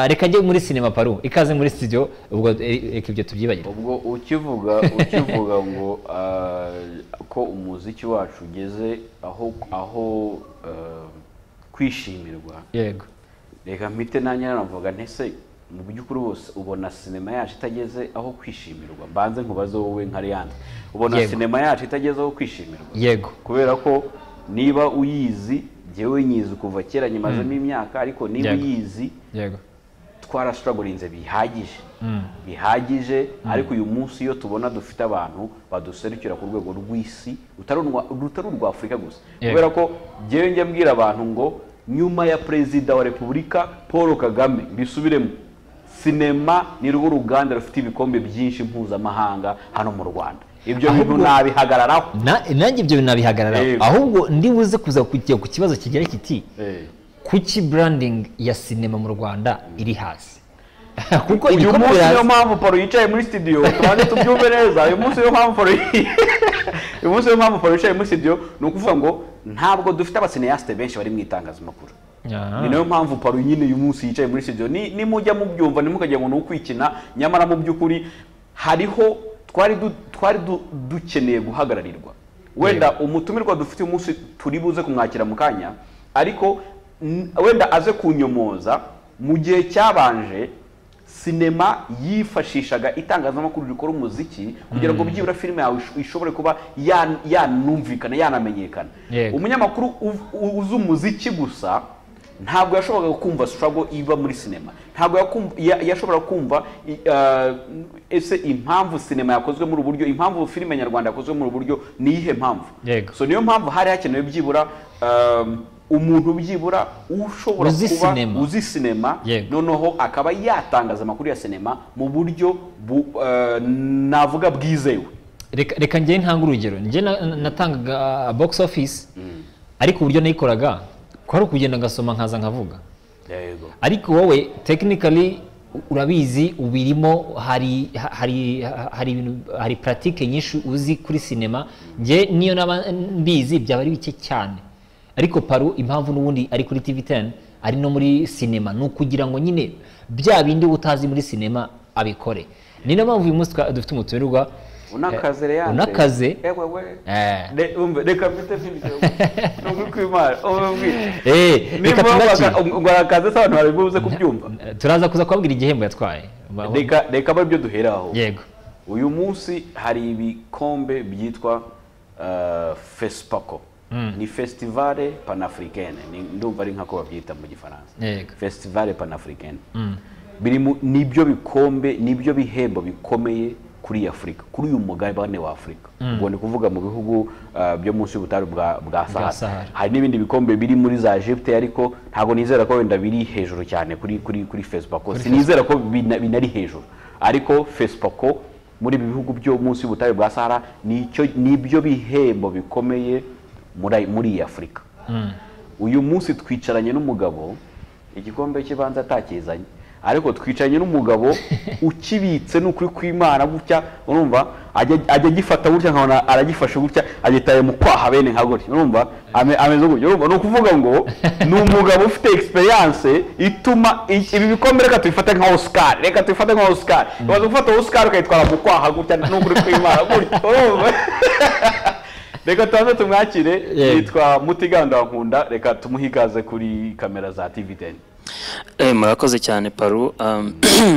reka njye muri cinema Paru ikaze muri studio ubwo reka ibyo tubyibagire ubwo ukivuga ngo ko umuziki wacu ugeze aho kwishimirwa yego reka mpite nanjye navuga ntese mu by'ukuri bose ubona cinema yacu itageze aho kwishimirwa mbanze nkubaze wowe nka Rihanna ubona cinema yacu itageze aho kwishimirwa yego kubera ko niba uyizi jewe nyizi kuva kera nyimazemo imyaka ariko niba uyizi yego twarasuragurinze bihagije ariko uyu munsi iyo tubona dufite abantu baduserukira ku rwego rw'isi rutari urwa Afurika gusa kubera ko jewe njye mbwira abantu ngo nyuma ya Perezida wa Repubulika Paul Kagame bisubiremo cinema ni rwo ruganda rufite ibikombe byinshi mpuzamahanga hano mu Rwanda ibyo bintu nabihagararaho nanjye ibyo nabihagararaho ahubwo ndi buze kuza kujya ku kibazo kigera kiti kuki branding ya cinema mu Rwanda iri hasi kuko uyu munsi niyo mpamvu Paul yicaye muri studio tubanze tubyumve neza uyu munsi niyo mpamvu Paul yicaye muri studio ni ukuvuga ngo ntabwo dufite abacineaste benshi bari mu itangazamakuru ni nayo mpamvu Paul nyine uyu munsi yicaye muri studio ni mujya mubyumva nimukajya ngo nukwikina nyamara mu by'ukuri hariho twari dukeneye guhagararirwa wenda umutumirwa dufite umunsi turi buze kumwakira mu kanya ariko wenda aze kunyomoza mu gihe cyabanje cinema yifashishaga itangazamakuru rikora umuziki kugira ngo byibura filime yawe ishobore kuba yanumvikana yanamenyekana umunyamakuru uzi umuziki gusa ntabwo yashoboraga kumva struggle iba muri cinema ntabwo yashobora kumva ese impamvu cinema yakozwe muri uburyo impamvu filime nyarwanda yakozwe muri uburyo ni ihe mpamvu so niyo mpamvu hari hakenewe byibura umuntu byibura ushobora kuba uzi cinema noneho akaba yatangaza amakuru ya cinema mu buryo navuga bwizewe reka njye ntanga urugero njye natangaga box office ariko uburyo nayikoraga kwari ukugenda ngasoma nkaza nkavuga ariko wowe technically urabizi ubirimo hari pratique nyinshi uzi kuri cinema nje niyo nabizi byaba ari bike cyane ariko Paru impamvu n'ubundi ari kuri TV10 ari no muri cinema nukugira ngo nyine bya bindi utazi muri cinema abikore ni na mpamvu uyu munsi dufite umutumirwa unakaze Leandre unakaze reka mfite filime no kwimara reka tunaki ngo arakaze se abantu baribuze kubyumva turaza kuza kwabwira igihembo yatwaye reka byo duheraho yego uyu munsi hari ibikombe byitwa FESPACO ni Festival Panafricaine ndumva ari nkako babyita mu Gifaransa Festival Panafricaine nibyo bikombe nibyo bihembo bikomeye kuri Afrika kuri uyu mugabane wa Afrika ubwo ni kuvuga mu bihugu byo munsi y'ubutaru bwa Sahara hari n'ibindi bikombe biri muri za Egypte ariko ntago nizera ko wenda biri hejuru cyane kuri FESPACO sinizera ko binari hejuru ariko FESPACO muri bihugu byo munsi y'ubutaru bwa Sahara nibyo bihembo bikomeye muri Afrika uyu munsi twicaranye n'umugabo igikombe kibanza atakizanye ariko twicaranye n'umugabo ukibitse n'ukuri kw'Imana gutya urumva ajya gifata gutya nkabona aragifashe gutya agitaye mu kwaha bene nka gutya urumva ameze gutya urumva no kuvuga ngo ni umugabo ufite experience ituma ibi bikombe reka tubifate nka Oscar waza gufata Oscar ukayitwara mu kwaha gutya n'ukuri kw'Imana gutya urumva reka tubanze tumwakire yitwa Mutiganda Nkunda reka tumuhikaze kuri kamera za TV10 murakoze cyane Paru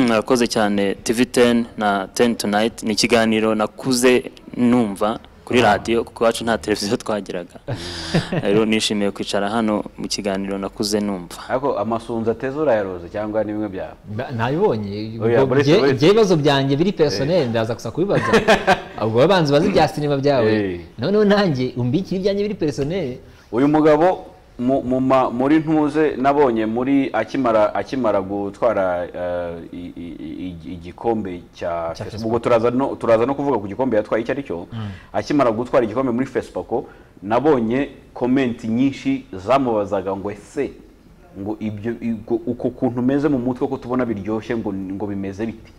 murakoze cyane TV10 na 10 Tonight ni ikiganiro nakuze numva kuri radio kuko wacu nta televiziyo twagiraga rero nishimiye kwicara hano mu kiganiro nakuze numva ariko amasunza atezura yaroze cyangwa ni bimwe byawe nabibonye ibibazo byanjye biri personnel ndaza gusa kubibaza ubwo babanze bazi bya cinema byawe none nanjye umbikira ibyanjye biri personnel uyu mugabo muri ntuze nabonye muri akimara gutwara igikombe cya Facebook turaza no kuvuga ku gikombe yatwaye icyo ari cyo akimara gutwara igikombe muri FESPACO nabonye comment nyinshi zamubazaga ngo ese ngo ibyo uko kuntu meze mu mutwe ko tubona biryoshye ngo bimeze biti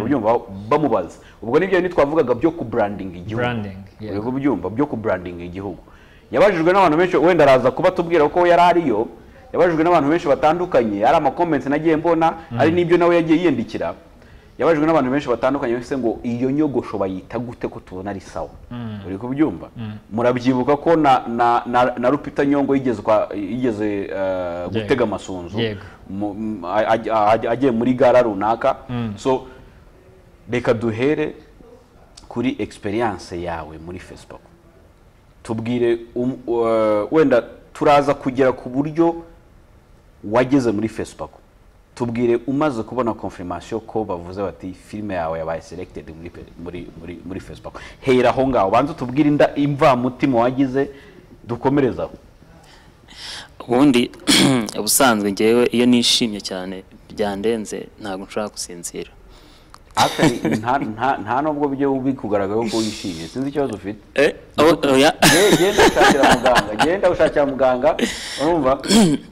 ubyumva bamubaza ubwo nibyo ni twavugaga byo ku branding igihugu byo ku branding igihugu yabajijwe n'abantu benshi wenda araza kuba tubwira ko yari ariyo yabajijwe n'abantu benshi batandukanye, ari amakomenti nagiye mbona ari n'ibyo nawe yagiye yiyandikira. Yabajijwe n'abantu benshi batandukanye bise ngo iyo nyogosho bayita gute ko tubona ari sawa. Uri kubyumva? Murabyibuka ko na Rupita Nyongo yigeze gutega amasunzu agiye muri gara runaka. So reka duhere kuri experience yawe muri Facebook. Tubwire wenda turaza kugera ku buryo wageze muri Facebook. Tubwire umaze kubona confirmation ko bavuze bati filime yawe yabaye selected muri Facebook. Hera aho ngaho banze tubwire imva mutima wagize dukomerezaho. Ubundi ubusanzwe ngewe iyo nishimye cyane byandenze ntabwo nshaka gusinzira. Akari nta nubwo byo ubikugaragara ko wishimye. Sinzi ikibazo ufite. Genda ushakira muganga. Urumva?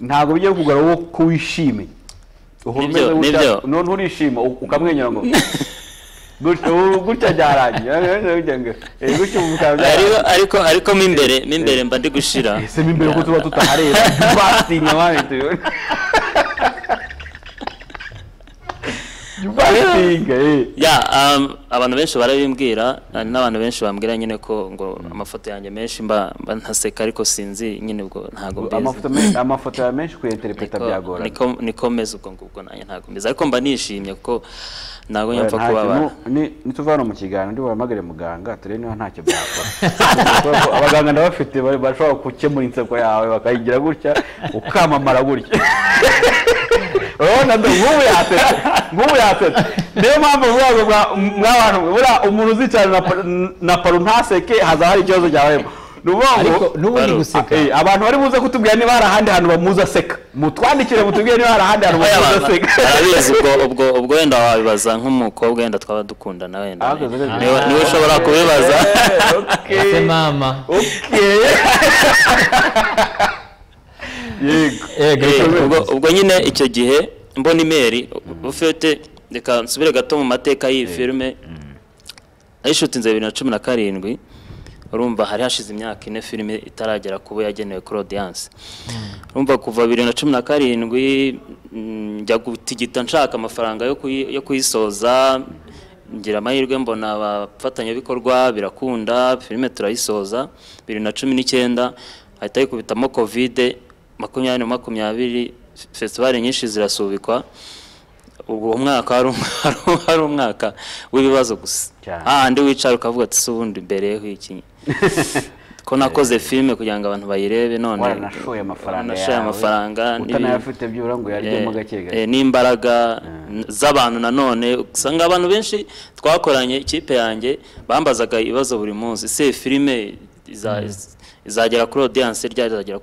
Ntabwo byo kugaragara ko wishimye. Uhumeze none urishima ukamwenyura ngo gutya byarangiye. Ariko mimbere mba ndi gushira. Ese mimbere ko tuba tutahareba fasting abandi. Abantu benshi barabimbwira n'abantu benshi bambwira nyine ko ngo amafoto yanjye menshi mba ntaseka ariko sinzi nyine ubwo ntago mbizi. Amafoto ya menshi ku interpreta byagora. Niko meze ubwo ngubwo nanjye ntago mbizi ariko mba nishimye kuko ntago nyapfa kubabara. Nituvana mu kiganiro ndi bahamagare muganga turebe niba ntacyo byakora. Abaganga ndabafite bashobora gukemura inseko yawe bakayigira gutya ukamamara gutya. Ngubu yatetse niyo mpamvu vuga mwabantu bura umuntu uzicara na paru ntaseke haza hari ikibazo cyawe. Ariko nubundi guseka abantu bari buze kutubwira niba hari ahandi hantu bamuza seka, mutwandikire mutubwire niba hari ahandi hantu bamuza seka. Arabizi ubwo wenda wabibaza nk'umukobwa wenda twaba dukundana wenda niwe ushobora kubibaza. Okay mama. Ubwo nyine icyo gihe mbona imeri ufite reka nsubire gato mu mateka y'iyi filime ayishutinze 2017. Urumva hari hashize imyaka 4 filime itaragera kubo yagenewe kuri audience. Urumva kuva 2017 njya gutigita nshaka amafaranga yo kuyisoza, ngira amahirwe mbona abafatanya bikorwa birakunda filime turayisoza. 2019 ahita yikubitamo covid 2020 festival nyinshi zirasubikwa. Ubu mwaka hari umwaka w'ibibazo gusa. Ndi wicara ukavuga ati subundi mbereho iki ko nakoze filime kugira ngo abantu bayirebe none nashoye amafaranga utanayafite byura ngo yaryemo gake gake n'imbaraga z'abantu. Nanone usanga abantu benshi twakoranye ikipe yanjye bambazaga ibibazo buri munsi, se filime izagera kuri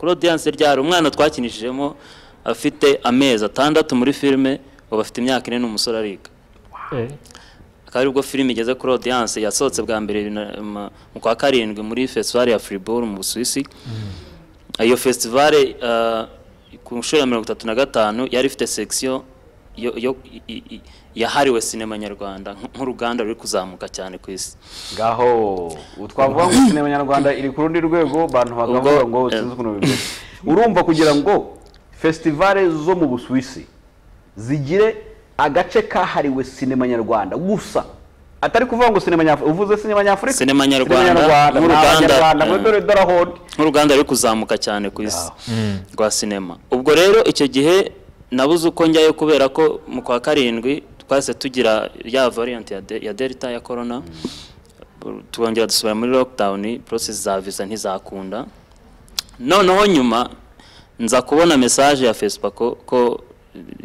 audience ryari. Umwana twakinishijemo afite amezi 6 muri filime bafite imyaka 4 n'umusore ariga. Akari ubwo filime igeze kuri audience yasohotse bwa mbere mu kwa 7 muri festival ya Fribourg mu Busuwisi. Iyo festival ku nshuro ya 35 yari ifite section yahariwe sinema nyarwanda nk'uruganda ruri kuzamuka cyane ku isi. Ngaho utwavuga ngo sinema nyarwanda iri ku rundi rwego abantu bagavuga ngo sinzi kuno bimeze. Urumva kugira ngo festival zo mu Busuwisi zigire agace kahariwe sinema nyarwanda gusa atari kuvuga ngo sinema nyafurika, uvuze sinema nyafurika, sinema nyarwanda nk'uruganda ruri kuzamuka cyane ku isi rwa sinema. Ubwo rero icyo gihe nabuze uko njyayo kubera ko mu kwa 7 twase tugira ya variant ya Delta ya corona. Twongera dusubira muri lockdown, process za visa ntizakunda. Noneho nyuma nza kubona message ya Facebook ko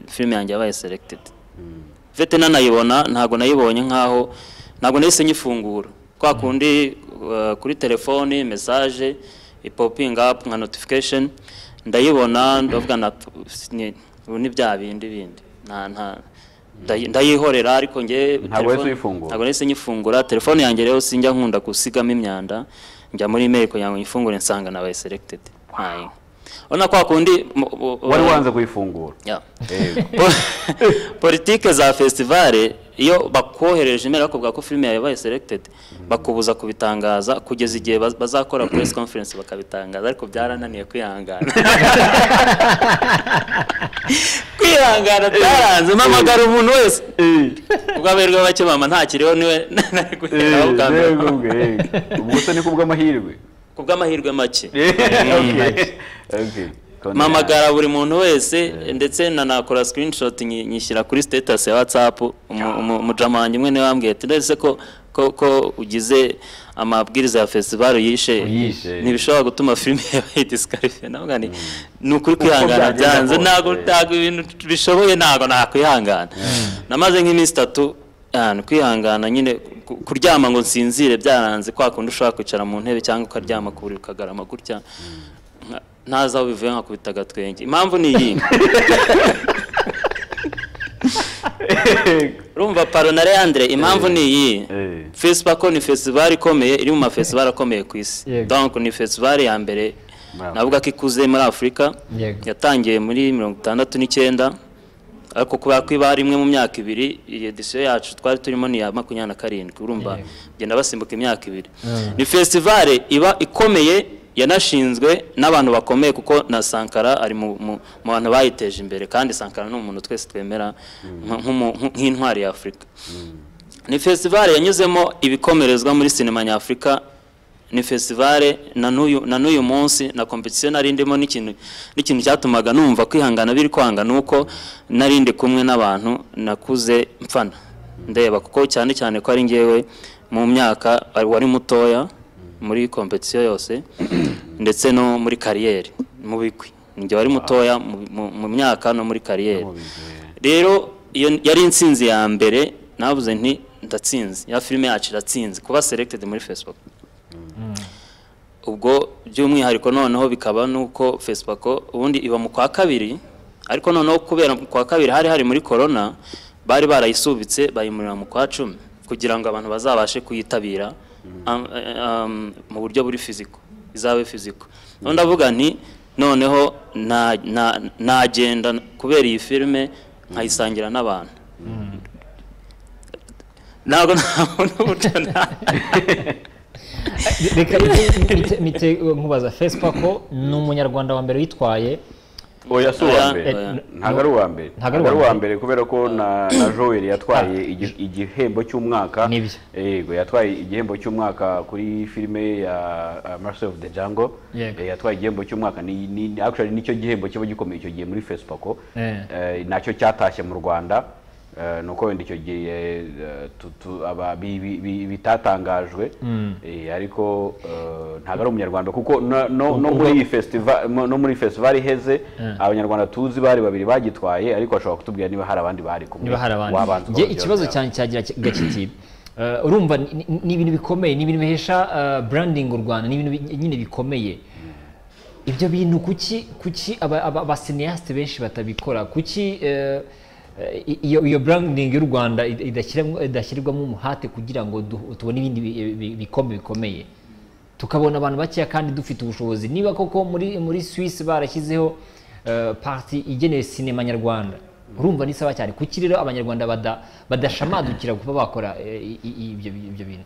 filime yanjye yabaye selected. Vete nanayibona ntago nayibonye nkaho ntago nahise nyifungura kwa kundi kuri telefone message ipoping up nka notification ndayibona ndavuga ni bya bindi ndayihorera ariko nge ntago nahise nyifungura telefone yanjye. Rero sinjya nkunda gusigamo imyanda, njya muri email ko yango nyifungure nsanga nabaye selected. Ona kwa kundi wari wanze kuyifungura. Politike za festival iyo bakohereje email bakubwira ko filime yabaye selected bakubuza kubitangaza kugeza igihe bazakora press conference bakabitangaza, ariko byarananiye kwihangana. Kwihangana byaranze, mpamagara umuntu wese ubwo aberwa bake mama ntakiriho niwe nari kugeraho bwambere. Ubwo se ni kubw'amahirwe make. Mpamagara buri muntu wese, ndetse nanakora screenshot nyishyira kuri status ya WhatsApp. Umujama wanjye umwe niwe wambwiye ati ndetse ko ugize amabwiriza ya festival yishe ntibishobora gutuma filime yabaye disqualified. Navuga ni ukuri kwihangana byanze, ntago ibintu bishoboye, ntago nakwihangana. Namaze nk'iminsi 3 kwihangana nyine, kuryama ngo nsinzire byaranze, kwa kundi ushobora kwicara mu ntebe cyangwa ukaryama ku buriri ukagarama gutya ntaza aho bivuye nkakubita agatwenge. Impamvu ni iyi, urumva Paro na Leandre, impamvu ni iyi. Fesipako ni festival ikomeye, iri mu mafestival akomeye ku isi. Donc ni festival ya mbere navuga ko ikuze muri Afrika, yatangiye muri 69, ariko kubera ko iba rimwe mu myaka 2, iyi edition yacu twari turimo ni ya 27. Urumva genda basimbuka imyaka 2. Ni festival iba ikomeye, yanashinzwe n'abantu bakomeye, kuko na Sankara ari mu bantu bayiteje imbere, kandi Sankara ni umuntu twese twemera nk'intwari ya Afrika. Ni festival yanyuzemo ibikomerezwa muri sinema nyafrika. Ni festival na n'uyu munsi na competition narindimo n'ikintu cyatumaga numva kwihangana biri kwanga, nuko narinde kumwe n'abantu nakuze mfana ndeba, kuko cyane cyane ko ari ngewe mu myaka wari mutoya muri competition yose, ndetse no muri carrière mu bikwi nge wari mutoya mu myaka no muri carrière. Rero iyo yari insinzi ya mbere, navuze nti ndatsinze, ya filime yacu iratsinze kuba selected muri Facebook. Ubwo by'umwihariko noneho bikaba nuko Facebook ubundi iba mu kwa 2, ariko noneho kubera kwa 2 hari muri corona, bari barayisubitse bayimurira mu kwa 10 kugira ngo abantu bazabashe kuyitabira mu buryo buri physical, izabe physical. Ndavuga nti noneho nagenda kubera iyi filime nkayisangira n'abantu. Ntabwo nabona reka mite nkubaza, Fesipako ni umunyarwanda wa mbere witwaye? Oya, si uwa mbere, ntabwo ari uwa mbere, kubera ko na Joel yatwaye igihembo cy'umwaka. Yego, yatwaye igihembo cy'umwaka kuri filime ya Mercy of the Jungle. Yatwaye igihembo cy'umwaka, actually nicyo gihembo kiba gikomeye icyo gihe muri Fesipako, nacyo cyatashye mu Rwanda. Nuko wenda icyo gihe bitatangajwe, ariko ntabwo ari umunyarwanda, kuko no muri festival iheze abanyarwanda tuzi bari 2 bagitwaye, ariko bashobora kutubwira niba hari abandi bari kumwe. Ikibazo cyane cyagira gakiti, urumva ni ibintu bikomeye, ni ibintu bihesha branding u Rwanda, ni ibintu nyine bikomeye. Ibyo bintu kuki abasineaste benshi batabikora? Kuki iyo branding y'u Rwanda idashyirwamo umuhate kugira ngo tubone ibindi bikomeye, tukabona abantu bakeya kandi dufite ubushobozi? Niba koko muri Swiss barashyizeho parti igenewe sinema nyarwanda, urumva nisaba cyane. Kuki rero abanyarwanda badashamadukira kuba bakora ibyo bintu?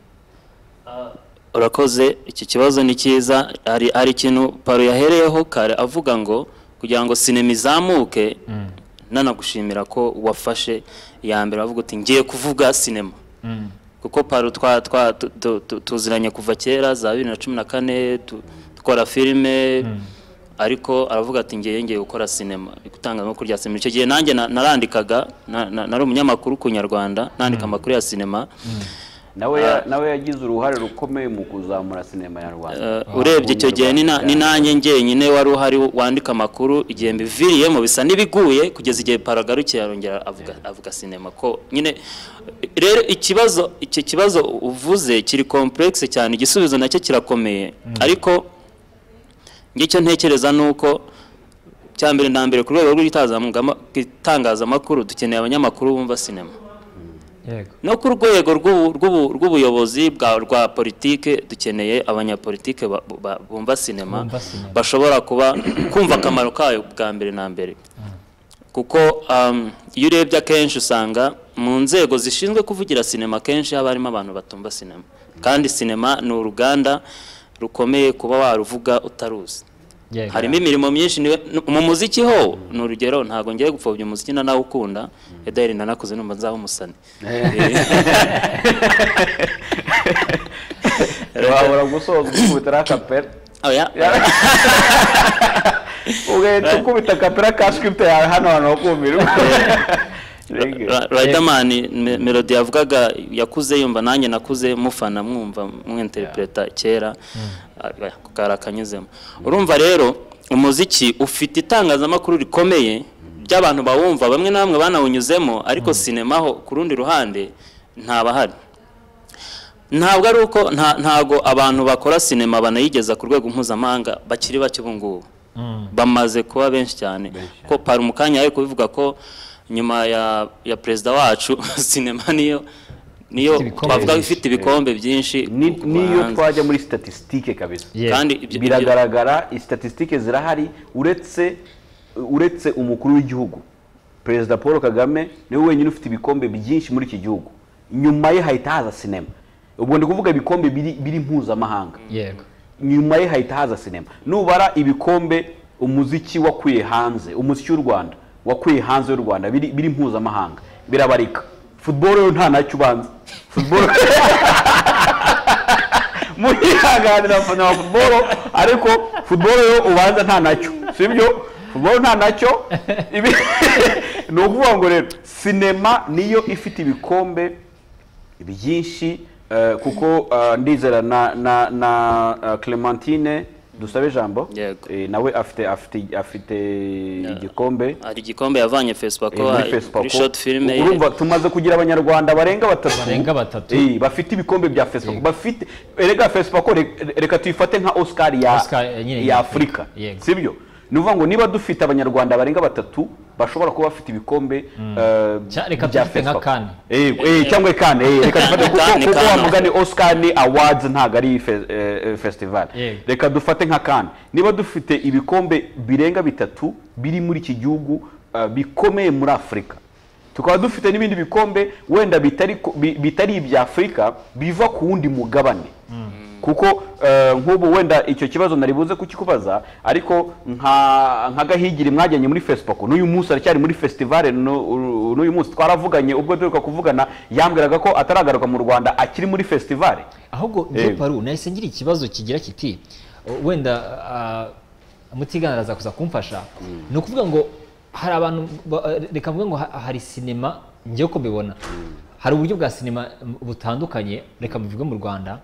Urakoze, iki kibazo ni cyiza. Hari ikintu Paro yahereyeho kare avuga ngo kugira ngo sinema izamuke, nanagushimira ko wafashe ya mbere avuga uti ngiye kuvuga sinema, kuko Paro tuziranye kuva kera za 2014 dukora filime, ariko aravuga ati ngiye gukora sinema, gutanga no kurya sinema. Icyo gihe nanjye narandikaga, nari umunyamakuru ku Nyarwanda, nandika amakuru ya sinema. nawe yagize uruhare rukomeye mu kuzamura sinema nyarwanda. Urebye icyo gihe ni nanjye njyenyine wari uhari wandika amakuru, igihe mbiviriyemo bisa n'ibiguye, kugeza igihe Paro agarukiye arongera avuga sinema. Ko nyine rero icyo kibazo uvuze kiri complexe cyane, igisubizo nacyo kirakomeye, ariko ngicyo ntekereza nuko cyambere ndambere ku rwego rw'itangazamakuru dukeneye abanyamakuru bumva sinema. No ku rwego rw'ubuyobozi rwa politike dukeneye abanyapolitike bumva sinema, bashobora kumva akamaro kayo bwa mbere na mbere. Kuko iyo urebye akenshi usanga mu nzego zishinzwe kuvugira sinema kenshi haba harimo abantu batumva sinema, kandi sinema ni uruganda rukomeye kuba waruvuga utaruzi. Harimo imirimo myinshi mu muziki ho ni urugero, ntago ngiye gupfobya umuziki na nawe ukunda Edari nanakuze numva nzaho umusani wabura gusoza ukubita kapera ugahita ukubita kapera ka script yawe hano hano bakumira Riderman melody yavugaga yakuze yumva, nanjye nakuze mufana mwumva mwinterpreta kera karakanyuzemo. Urumva rero umuziki ufite itangazamakuru rikomeye by'abantu bawumva, bamwe na bamwe banawunyuzemo, ariko sinema ho ku rundi ruhande ntabahari. Ntabwo ari uko ntago abantu bakora sinema banayigeza ku rwego mpuzamahanga bakiri bake ubungubu, bamaze kuba benshi cyane. Ko Paru mukanya yaje kubivuga ko nyuma ya president wacu sinema niyo twavuga ifite ibikombe byinshi, niyo twajya muri statistique kabisa. Kandi biragaragara statistique zirahari, uretse umukuru w'igihugu President Paul Kagame niwe wenyine ufite ibikombe byinshi muri iki gihugu, nyuma ye hahita haza sinema. Ubwo ndi kuvuga ibikombe biri mpuzamahanga, nyuma ye hahita haza sinema. Nubara ibikombe umuziki wakuye hanze, umuziki w'u Rwanda wakuye hanze y'u Rwanda biri mpuzamahanga, birabarika. Football yo nta nacyo ubanza, football muyihaganira fana football, ariko football yo ubanza nta nacyo, sibyo? Football nta nacyo. No kuvuga ngo rero sinema niyo ifite ibikombe byinshi, kuko ndizera na Clementine dusabe jambo nawe afite igikombe, ari igikombe yavanye Facebook kuri short film. Urumva tumaze kugira abanyarwanda barenga batatu bafite ibikombe bya Facebook, bafite erega Facebook reka tuyifate nka Oscar ya Afrika, sibyo? Nuvuga ngo niba dufite abanyarwanda barenga batatu bashobora kuba bafite ibikombe bya Facebook, cyangwa kane, reka dufate kuko wamugani Oscar ni awards ntago ari festival, reka dufate nka kane. Niba dufite ibikombe birenga bitatu biri muri iki gihugu bikomeye muri Afrika, tukaba dufite n'ibindi bikombe wenda bitari ibya Afrika biva ku wundi mugabane, kuko nk'ubu wenda icyo kibazo naribuze kukikubaza, ariko nka Gahigiri mwajyanye muri Facebook, n'uyu munsi aracyari muri festival, n'uyu munsi twaravuganye ubwo duheruka kuvugana, yambwiraga ko ataragaruka mu Rwanda akiri muri festival. Ahubwo Paru nahise ngira ikibazo kigira kiti, wenda Mutigana araza kuza kumfasha, ni ukuvuga ngo hari abantu reka mvuge ngo hari sinema ngiye ko mbibona, hari uburyo bwa sinema butandukanye, reka mvuge mu Rwanda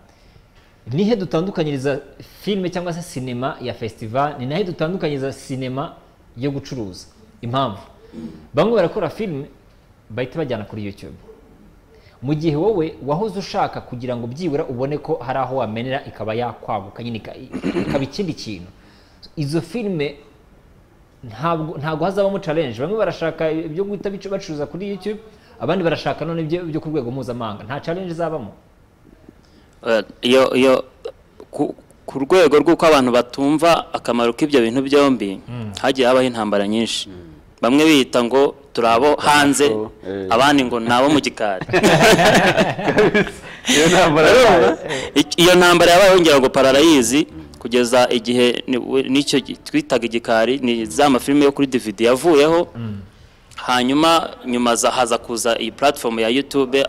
nihe dutandukanyiriza filme cyangwa se sinema ya festival, ni nahe dutandukanyiriza sinema yo gucuruza. Impamvu bamwe barakora filme bahita bajyana kuri YouTube, mu gihe wowe wahoze ushaka kugira ngo byibura ubone ko hari aho wamenera ikaba yakwaguka nyine ikaba ikindi kintu. Izo filme ntabwo hazabamo challenge. Bamwe barashaka ibyo guhita bacuruza kuri YouTube, abandi barashaka none byo ku rwego mpuzamahanga. Nta challenge zabamo. Iyo ku rwego rw'uko abantu batumva akamaro k'ibyo bintu byombi, hagiye habaho intambara nyinshi. Bamwe bita ngo turabo hanze, abandi ngo nabo mu gikari. Iyo ntambara yabaye ngira ngo pararayizi kugeza igihe nicyo twitaga igikari, ni za mafilme yo kuri DVD yavuyeho. Hanyuma nyuma haza kuza iyi platform ya YouTube,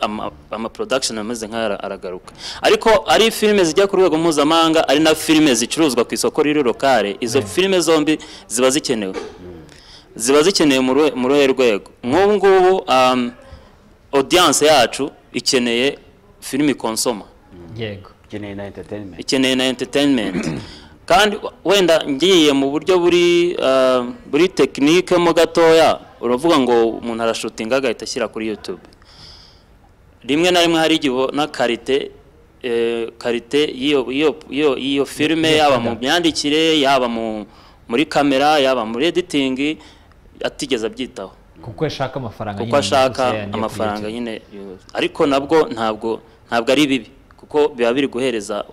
ama production ameze nka aragaruka. Ariko ari filme zijya ku rwego mpuzamahanga, ari na filme zicuruzwa ku isoko riri lokale, izo filme zombi ziba zikenewe mu ruhe rwego. Nk'ubu ngubu audience yacu ikeneye filme konsoma, yego, ikeneye na entertainment. Kandi wenda ngiye mu buryo buri technique mo gatoya, uravuga ngo umuntu arashutinga agahita ashyira kuri YouTube. Rimwe na rimwe hari igihe na karite iyo filme yaba mu myandikire, yaba muri kamera, yaba muri editing, atigeze abyitaho kuko ashaka amafaranga nyine. Ariko nabwo ntabwo ari bibi, kuko biba biri guhereza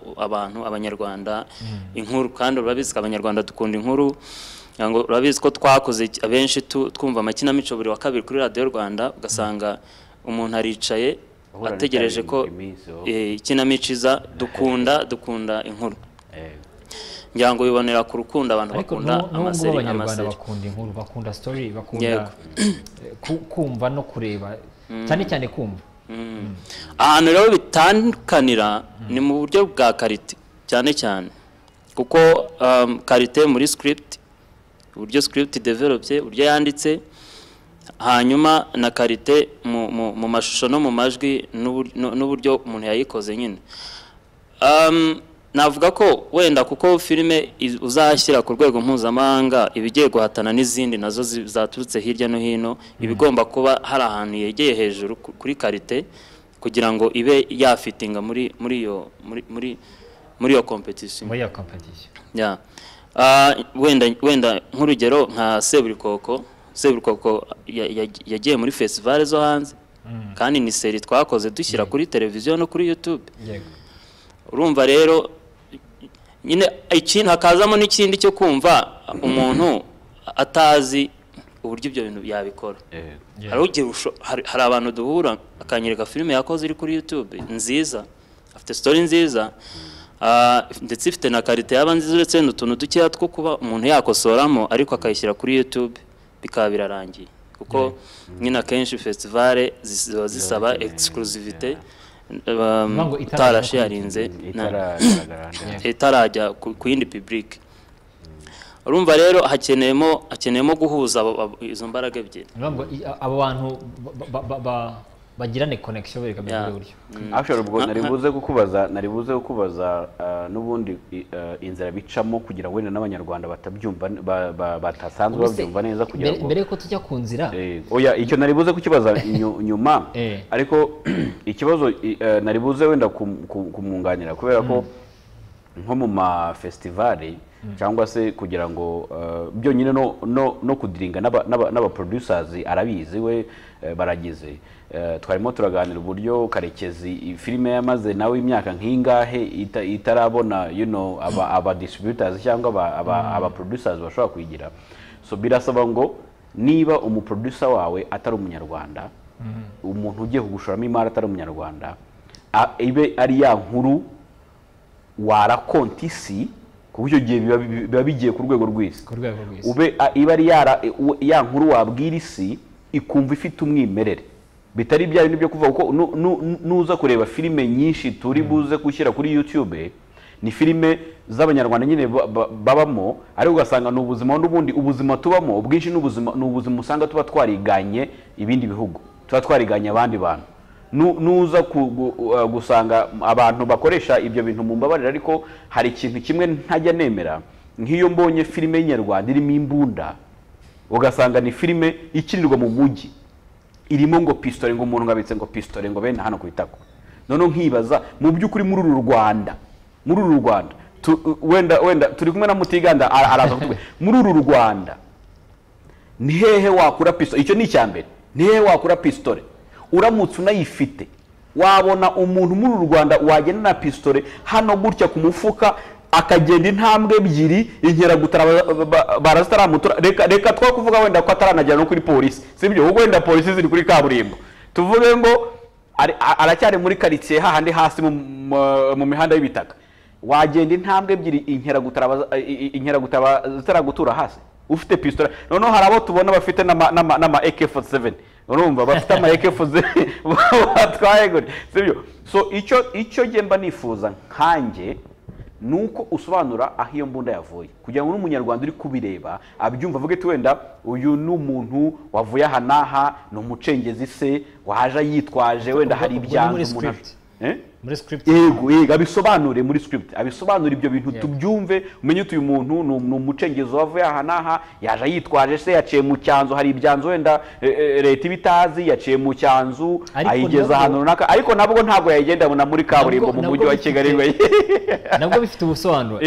abanyarwanda inkuru, kandi urabizi abanyarwanda dukunda inkuru. Ngo urabizi ko twakoze abenshi twumva amakinamico buri wa kabiri kuri Radio Rwanda, ugasanga umuntu aricaye ategereje ko ikinamico iza dukunda inkuru ngira ngo bibonera ku rukundo abantu bakunda amaseri bakunda inkuru bakunda story bakunda kumva no kureba cyane cyane kumva ahantu rero bitandukanira ni mu buryo bwa karite cyane cyane kuko karite muri script uburyo script developye uburyo yanditse hanyuma na karite mu mashusho no mu majwi n'uburyo umuntu yayikoze nyine navuga ko wenda kuko filime uzashyira ku rwego mpuzamahanga ibigiye guhatana n'izindi nazo zaturutse hirya no hino ibigomba kuba hari ahantu yegeye hejuru kuri karite kugira ngo ibe yafitinga muri iyo competition yeah. Wenda nk'urugero nka Seburikoko yagiye muri festival zo hanze kandi ni seri twakoze dushyira kuri televiziyo no kuri YouTube urumva rero nyine ikintu hakazamo n'ikindi cyo kumva umuntu atazi uburyo ibyo bintu yabikora hari abantu duhura akanyereka filime yakoze iri kuri YouTube nziza afite story nziza ndetse ifite na karite yaba nziza uretse n'utuntu dukeya two kuba umuntu yakosoramo ariko akayishyira kuri YouTube bikaba birarangiye kuko nyine akenshi festival zisaba exclusivité itarasharinze itarajya ku yindi public urumva rero hakeneyemo guhuza izo mbaraga ebyiri abo bantu bagirane connection bereka buryo actually ubwo naribuze kukubaza n'ubundi inzira bicamo kugira wenda n'abanyarwanda batabyumva batasanzwe babyumva neza kugira ngo mbere ko tujya ku nzira oya icyo naribuze kukibaza nyuma ariko ikibazo naribuze wenda kumwunganira kubera ko nko mu ma festival cyangwa se kugira ngo byonyine no kudiringa n'aba producers arabizi we baragize twarimo turaganira uburyo Karekezi filime yamaze nawe imyaka nk'ingahe itarabona aba distributors cyangwa aba producers bashobora kuyigira so birasaba ngo niba umuproducer wawe atari umunyarwanda umuntu ugiye kugushoramo imari atari umunyarwanda ibe ari ya nkuru warakonti isi kuko icyo gihe biba bigiye ku rwego rw'isi iba ari ya nkuru wabwira isi ikumva ifite umwimerere bitari bya bintu byo kuvuga ko nuza kureba filime nyinshi turi buze gushyira kuri YouTube ni filime z'abanyarwanda nyine babamo ari ugasanga n'ubuzima n'ubundi ubuzima tubamo ubwinshi n'ubuzima usanga tuba twariganye ibindi bihugu tuba twariganye abandi bantu nuza gusanga abantu bakoresha ibyo bintu mu mbabarira ariko hari ikintu kimwe ntajya nemera nk'iyo mbonye filime y'inyarwanda irimo imbunda ugasanga ni filime ikinirwa mu mujyi irimo ngo pistole ngo umuntu ngabitse ngo pistole ngo bene hano kwitako none nkibaza mu by'ukuri muri uru Rwanda wenda turi kumwe na Mutiganda araza kutwe muri uru Rwanda ni hehe wakura pistole icyo ni icyambere ni hehe wakura pistole uramutse unayifite wabona umuntu muri uru Rwanda wagenda na pistole hano gutya ku mufuka akagenda intambwe ebyiri inkeragutabara barazitaramutura reka twa kuvuga wenda ko ataranagera no kuri polisi sibyo ubwo wenda polisi ziri kuri kaburimbo tuvuge ngo aracyari muri quartier hahandi hasi mu mihanda y'ibitaka wagenda intambwe ebyiri inkeragutabara zitaragutura hasi ufite pistole noneho hari abo tubona bafite n'ama AK47 urumva bafite ama AK47 batwaye guri sibyo so icyo gemba nifuza nkanjye nuko usobanura aho iyo mbunda yavuye kugira ngo n'umunyarwanda uri kubireba abyumva avuge ati wenda uyu n'umuntu wavuye aha naha no mucengezi se waje yitwaje wenda hari ibyanzu muri script yego abisobanure muri script abisobanura ibyo bintu tubyumve umenye uyu muntu no mucengezo wavuye aha naha yaje yitwaje se yaciye mu cyanzu hari ibyanzu wenda leta ibitazi yaciye mu cyanzu ayigeza hano runaka ariko nabwo ntabwo yagenda muri kaburimbo mu mujyi wa Kigali nabwo bifite ubusobanuro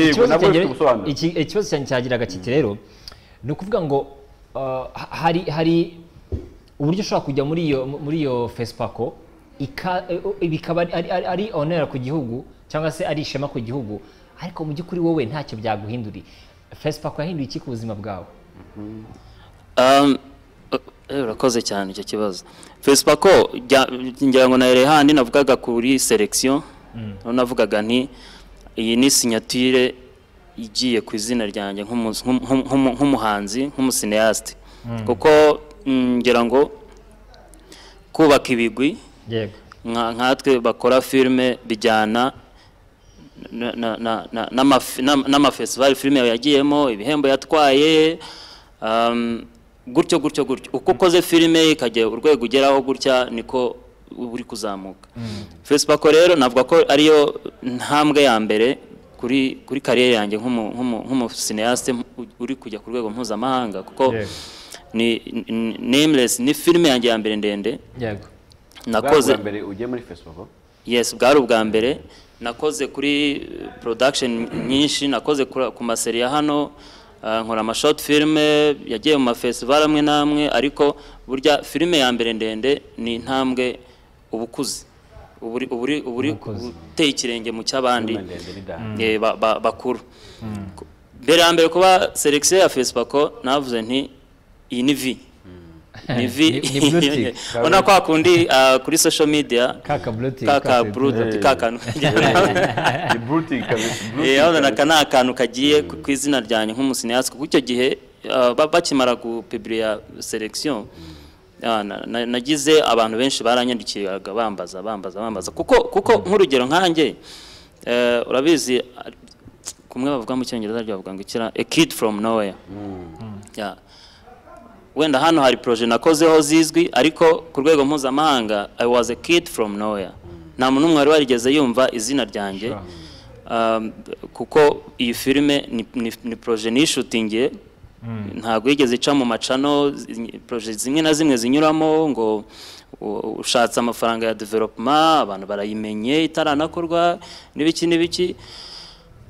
ikibazo cyane cyagiraga kiti rero ni ukuvuga ngo hari uburyo ushobora kujya muri iyo Fespaco bikaba ari honor ku gihugu cyangwa se ari ishema ku gihugu ariko mu by'ukuri wowe ntacyo byaguhinduriye Fespaco yahinduye iki ku buzima bwawe urakoze cyane icyo kibazo. Fespaco ngira ngo na Rehani navugaga kuri selection, navugaga nti iyi ni signature igiye ku izina ryanjye nk'umuhanzi, nk'umusineaste, kuko ngira ngo kubaka ibigwi nkatwe bakora filme bijyana n'amafestival filme yagiyemo, ibihembo yatwaye, gutyo uko ukoze filime ikajya urwego ugeraho gutya niko uri kuzamuka. Fespaco rero navuga ko ariyo ntambwe ya mbere kuri kariyeri yanjye nk'umusineaste uri kujya ku rwego mpuzamahanga, kuko ni Nameless ni filime yanjye ya mbere ndende. Nakoze mbere ugiye muri Fespaco? Yes, bwari ubwa mbere. Nakoze kuri production nyinshi, nakoze ku maseri ya hano, nkora ama short filme yagiye mu festival amwe namwe, ariko burya filime ya mbere ndende ni intambwe ubukuzi uburi uteye ikirenge mu cy'abandi bakuru. Mbere ya mbere kuba selection ya Fespaco navuze nti iyi ni V ona kwa kundi kuri social media kaka kana akantu kagiye ku izina ryanjye nk'umusineaste, kuko icyo gihe bakimara gupublia selection nagize abantu benshi baranyandikiraga bambaza kuko nk'urugero nkanjye urabizi kumwe bavuga mu cyongereza bavuga ngo ikira a kid from nowhere. Wenda hano hari project nakozeho zizwi, ariko ku rwego mpuzamahanga I was a kid from nowhere. Nta muntu umwe wari warigeze yumva izina ryanjye, kuko iyi filime ni project nishutingiye, ntabwo yigeze ica mu macano. Project zimwe na zimwe zinyuramo ngo ushatse amafaranga ya development abantu barayimenye itaranakorwa n'ibiki.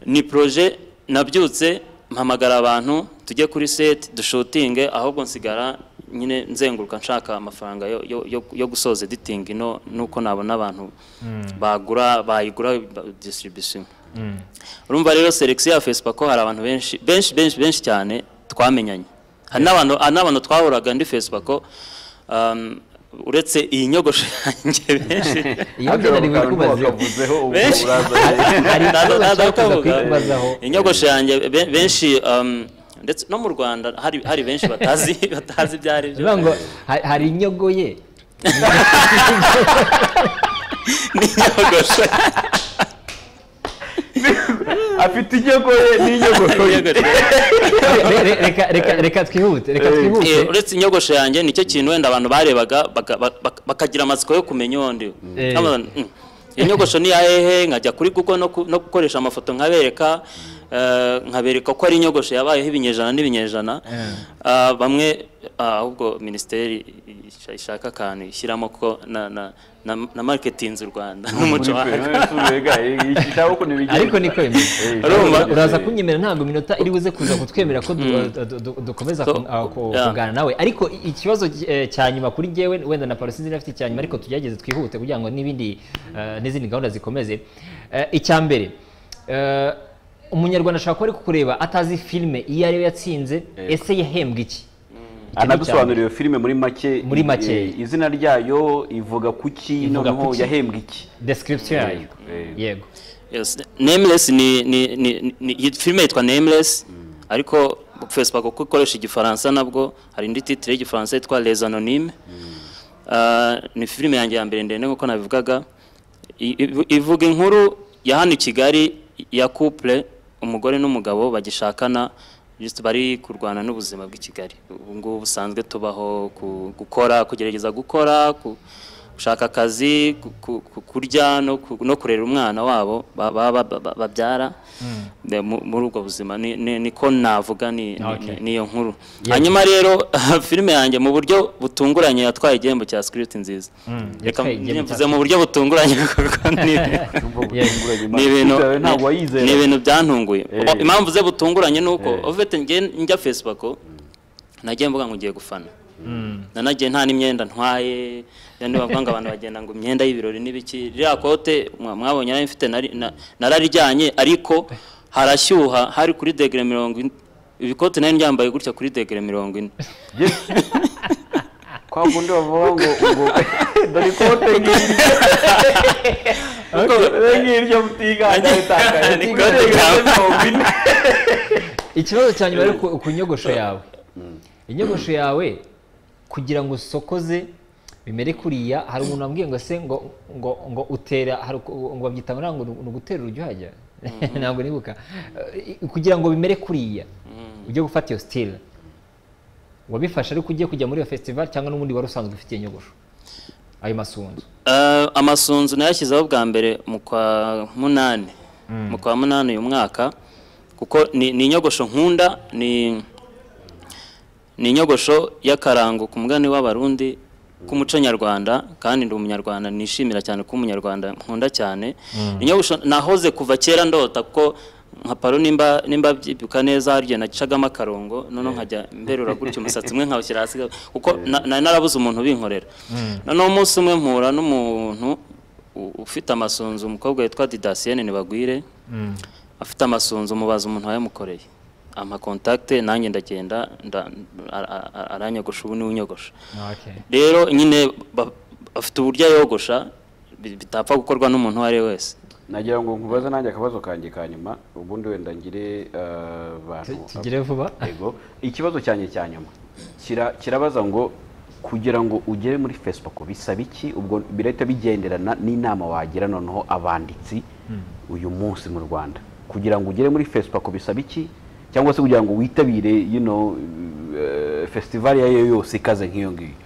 Ni project nabyutse mpamagara abantu tujye kuri set dushutinge, ahubwo nsigara nyine nzenguruka nshaka amafaranga yo gusoza editing nuko nabona abantu bayigura distribution. Urumva rero selection ya Fespaco hari abantu benshi cyane twamenyanye. Hari n'abantu twahuraga ndi Fespaco, uretse iyi nyogosho yanjye benshi inyogosho yanjye benshi, ndetse no mu Rwanda hari benshi batazi byari byo ngo hari inyogo ye n'inyogosho afite inyogo ye n'inyogosho reka twihute uretse inyogosho yanjye nicyo kintu wenda abantu barebaga bakagira amatsiko yo kumenya undi inyogosho ni yahehe, nkajya kuri Google no gukoresha amafoto nkabereka ko ari inyogosho yabayeho ibinyejana n'ibinyejana. Bamwe ahubwo ministeri ishaka kantu ishyiramo ko na marketing z'u Rwanda n'umuco ariko niko uraza kunyemera ntabwo minota iri buze kuza kutwemera ko dukomeza kugana nawe, ariko ikibazo cya nyuma kuri jewe wenda na Parisizi afite cya nyuma, ariko tugerageze twihute kugira ngo n'izindi gahunda zikomeze. Icya mbere, umunyarwanda ashaka ko kureba atazi filme iyo ariyo yatsinze, ese yahembwa iki? Anadusobanurira filme muri make izina ryayo ivuga kuki, noneho yahembwa iki, description yayo. Yego. Yes, Nameless ni filme yitwa Nameless, ariko Fespaco ko ikoresha igifaransa nabwo hari indi titre y'igifaransa yitwa Les Anonymes. Ni filme yanjye ya mbere ndende nkuko nabivugaga, ivuga inkuru ya hano i Kigali ya couple, umugore n'umugabo bagishakana, just bari kurwana n'ubuzima bw'i Kigali. Ngo busanzwe tubaho kugerageza gukora, gushaka akazi, kurya no kurera umwana wabo babyara muri ubwo buzima. Niko navuga niyo nkuru. Hanyuma rero filime yanjye mu buryo butunguranye yatwaye igihembo cya script nziza. Reka mvuze mu buryo butunguranye kuko ni ibintu byantunguye. Impamvu ze butunguranye nuko ovete njya Fespaco nagiye mvuga ngo ngiye gufana, nanagiye nta n'imyenda ntwaye, yandi bavanga abantu bagenda ngo imyenda y'ibirori n'ibiki. Rya kote mwabonye nari mfite nararijyanye, ariko harashyuha, hari kuri degree 40, ibikote nari njyambaye gutya kuri degree 40. kwa kundi bavuga ngo dore kote ngiryo mutiganya bitakaye ikibazo cya nyuma ariko ku nyogosho yawe inyogosho yawe kugira ngo usokoze bimere kuriya hari umuntu wambwiye ngo se ngo utera ngo babyita ngo ni ugutera urujyo ntabwo nibuka kugira ngo bimere kuriya ujye gufata iyo style wabifasha ariko ugiye kujya muri iyo festival cyangwa n'ubundi wari usanzwe ufite inyogosho ayo masunzu amasunzu nayashyizeho bwa mbere mu kwa munani uyu mwaka kuko ni inyogosho nkunda ni inyogosho y'akarango ku mugani w'abarundi k'umuco nyarwanda kandi ndi umunyarwanda nishimira cyane ko umunyarwanda nkunda cyane inyogosho nahoze kuva kera ndota ko nka Paro nimba byibuka neza harya nacagamo akarongo none nkajya mberura gutyo umusatsi umwe nkawushyira hasi kuko narabuze umuntu ubinkorera none umunsi umwe mpura n'umuntu ufite amasunzu umukobwa witwa Didasienne Nibagwire afite amasunzu mubaza umuntu wayamukoreye ama contact nanjye ndagenda aranyogosha ubu ni unyogosha rero nyine afite uburyo yogosha bitapfa gukorwa n'umuntu wari wese nagira ngo nkubaze nanjye akabazo kanjye kanyuma ubundi wenda ngire bantu tugire vuba yego ikibazo cyanjye cyanyuma kirabaza ngo kugira ngo ugere muri Facebook bisaba iki ubwo birahita bigenderana n'inama wagira noneho abanditsi uyu munsi mu Rwanda kugira ngo ugere muri Facebook bisaba iki cyangwa se kugira ngo witabire festival yayo yose ikaze nk'iyo ngiyo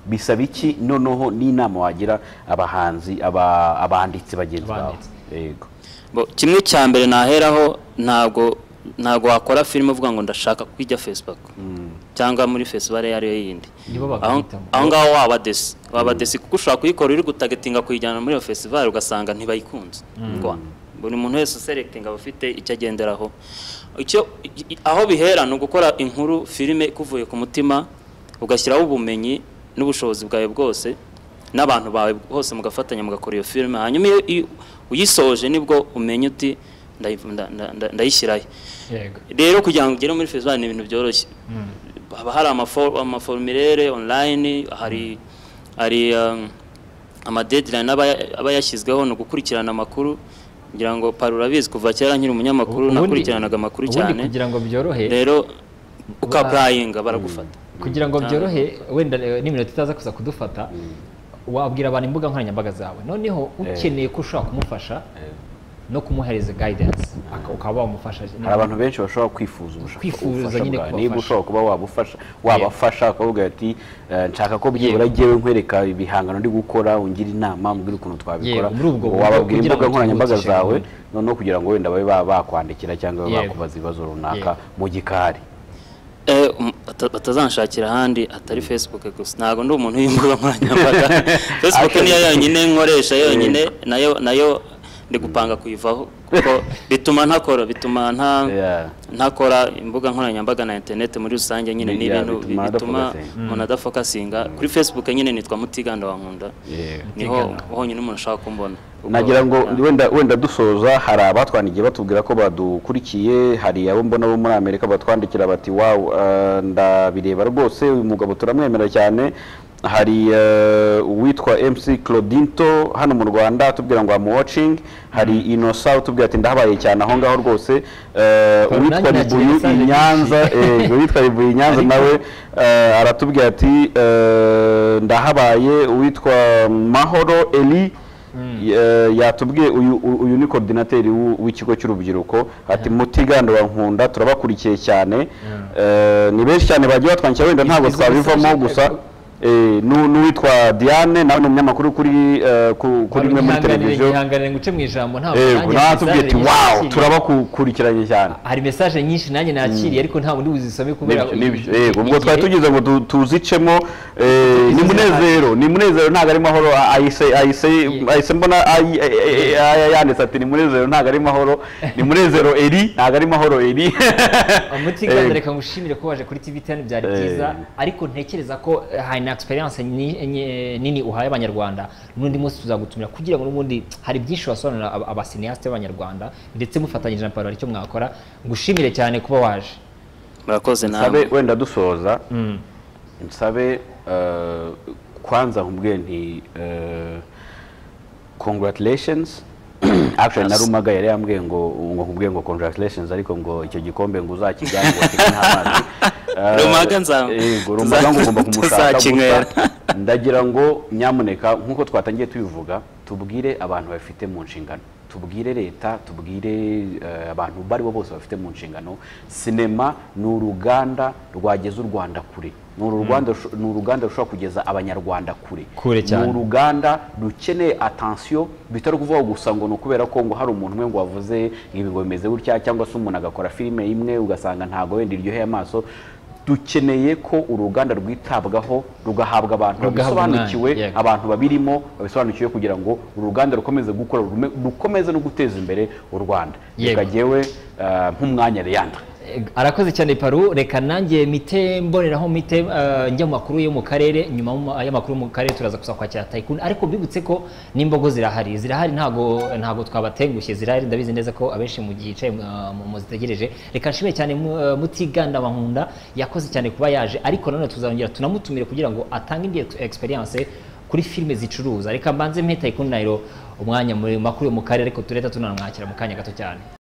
bisaba iki noneho n'inama wagira abahanzi abanditsi bagenzi bawe yego kimwe cya mbere naheraho ntago wakora filime uvuga ngo ndashaka kwijya Facebook cyangwa muri festival yari yindi aho ngaho waba desi kuko ushaka kuyikora uri gutagetinga kuyijyana muri iyo festival ugasanga ntibayikunze buri muntu wese uselectinga abafite icyo agenderaho aho bihera no gukora inkuru filime kuvuye ku mutima ugashyiraho ubumenyi n'ubushobozi bwawe bwose n'abantu bawe hose mugafatanya mugakora iyo filime hanyuma uyisoje nibwo umenya uti ndayishyirayo rero kugira ngo ugere muri festival ni ibintu byoroshye haba hari amaformulaire online hari ama deadline aba yashyizweho no gukurikirana amakuru ngira ngo Paro urabizi kuva cyera nkiri umunyamakuru nakurikiranaga amakuru cyane kugira ngo byorohe rero ukaprayinga baragufata kugira ngo byorohe wenda n'iminota itaza kuza kudufata wabwira abantu imbuga nkoranyambaga zawe noneho ukeneye ko ushaka kumufasha no kumuhereza guidance ukaba wamufasha hari abantu benshi bashobora kwifuza nyine niba ushobora kuba wabafasha akavuga ati nshaka ko byibura jyewe nkwereka ibihangano ndi gukora ungira inama mbwira ukuntu twabikora wababwira imbuga nkoranyambaga zawe noneho kugira ngo wenda babe bakwandikira cyangwa bakubaza ibibazo runaka mu gikari batazanshakira ahandi atari Facebook gusa ntago ndi umuntu w'imbuga nkoranyambaga Facebook niyo yonyine nkoresha yonyine nayo ndi gupanga kuyivaho kuko bituma ntakora imbuga nkoranyambaga na internet muri rusange nyine n'ibintu bituma umuntu adafokasinga kuri Facebook nyine nitwa Mutiganda wa Nkunda niho honyine umuntu ashaka kumbona nagira ngo wenda dusoza hari abatwandikiye batubwira ko badukurikiye hari abo mbona bo muri Amerika batwandikira bati wow ndabireba rwose uyu mugabo turamwemera cyane hari uwitwa MC Claudinto hano mu Rwanda tubwira ngo am watching hari Innocent tubwira ati ndahabaye cyane aho ngaho rwose uwitwa Ribuyu Inyanza uwitwa Ribuyu Inyanza nawe aratubwira ati ndahabaye uwitwa Mahoro Eli yatubwiye uyu ni coordinateur w'ikigo cy'urubyiruko ati Mutiganda wa Nkunda turabakurikiye cyane ni benshi cyane bagiye batwankira wenda ntabwo twabivamo gusa n'uwitwa Diane nawe n'umunyamakuru kuri imwe muri televiziyo ihangane nguce mu ijambo ntabwo natubwiye ati wow turabakurikiranye cyane hari message nyinshi nanjye nakiriye ariko ntabwo ndi buzisome kubera ubwo twari tugize ngo tuzicemo ni munezero ntago ari mahoro ayise mbona yanditse ati ni munezero ntago ari mahoro ni munezero Eri ntago ari mahoro Eri Mutiganda reka ngushimire ko waje kuri TV10 byari byiza ariko ntekereza ko na experience nini uhaye abanyarwanda n'undi munsi tuzagutumira kugira ngo n'ubundi hari byinshi wasobanura abasineaste b'abanyarwanda ndetse mufatanyije na Paro aricyo mwakora ngushimire cyane kuba waje murakoze nawe wenda dusoza nsabe kwanza nkubwiye nti congratulations. Actually narumaga yari yambwiye ngo nkubwiye ngo congratulations, ariko ngo icyo gikombe ngo uzakigane ngo n'amazi. Rumaga nzawe Rumaga ngo ugomba kumushaka. Ndagira ngo nyamuneka nkuko twatangiye tubivuga, tubwire abantu bafite mu nshingano, tubwire leta, tubwire abantu bari bo bose bafite mu nshingano, sinema ni uruganda rwageza u Rwanda kure, ni uruganda rushobora kugeza abanyarwanda kure cyane, ni uruganda rukeneye attention, bitari kuvuga gusa ngo nukubera ko ngo hari umuntu umwe ngo wavuze ibi ngo bimeze gutya, cyangwa se umuntu agakora filime imwe ugasanga ntago wenda iryoheye amaso. Dukeneye ko uruganda rwitabwaho, rugahabwa abantu babisobanukiwe, abantu babirimo babisobanukiwe, kugira ngo uruganda rukomeze gukora, rukomeze no guteza imbere u Rwanda. Rekagewe nk'umwanya Leandre. Arakoze cyane Paru, reka nanjye mite mboneraho mite njya mu makuru yo mu karere. Nyuma y'amakuru mu karere turaza kusa kwakira Tycoon, ariko bibutse ko n'imbogo zirahari ntago twabatengushye, zirahari. Ndabizi neza ko abenshi mu gihe mu zitegereje. Reka nshime cyane Mutiganda Bankunda, yakoze cyane kuba yaje, ariko nanone tuzongera tunamutumire kugira ngo atange indi experience kuri filime zicuruza. Reka mbanze mpe Tycoon Nairo umwanya mu makuru yo mu karere, ariko tureta tunamwakira mu kanya gato cyane.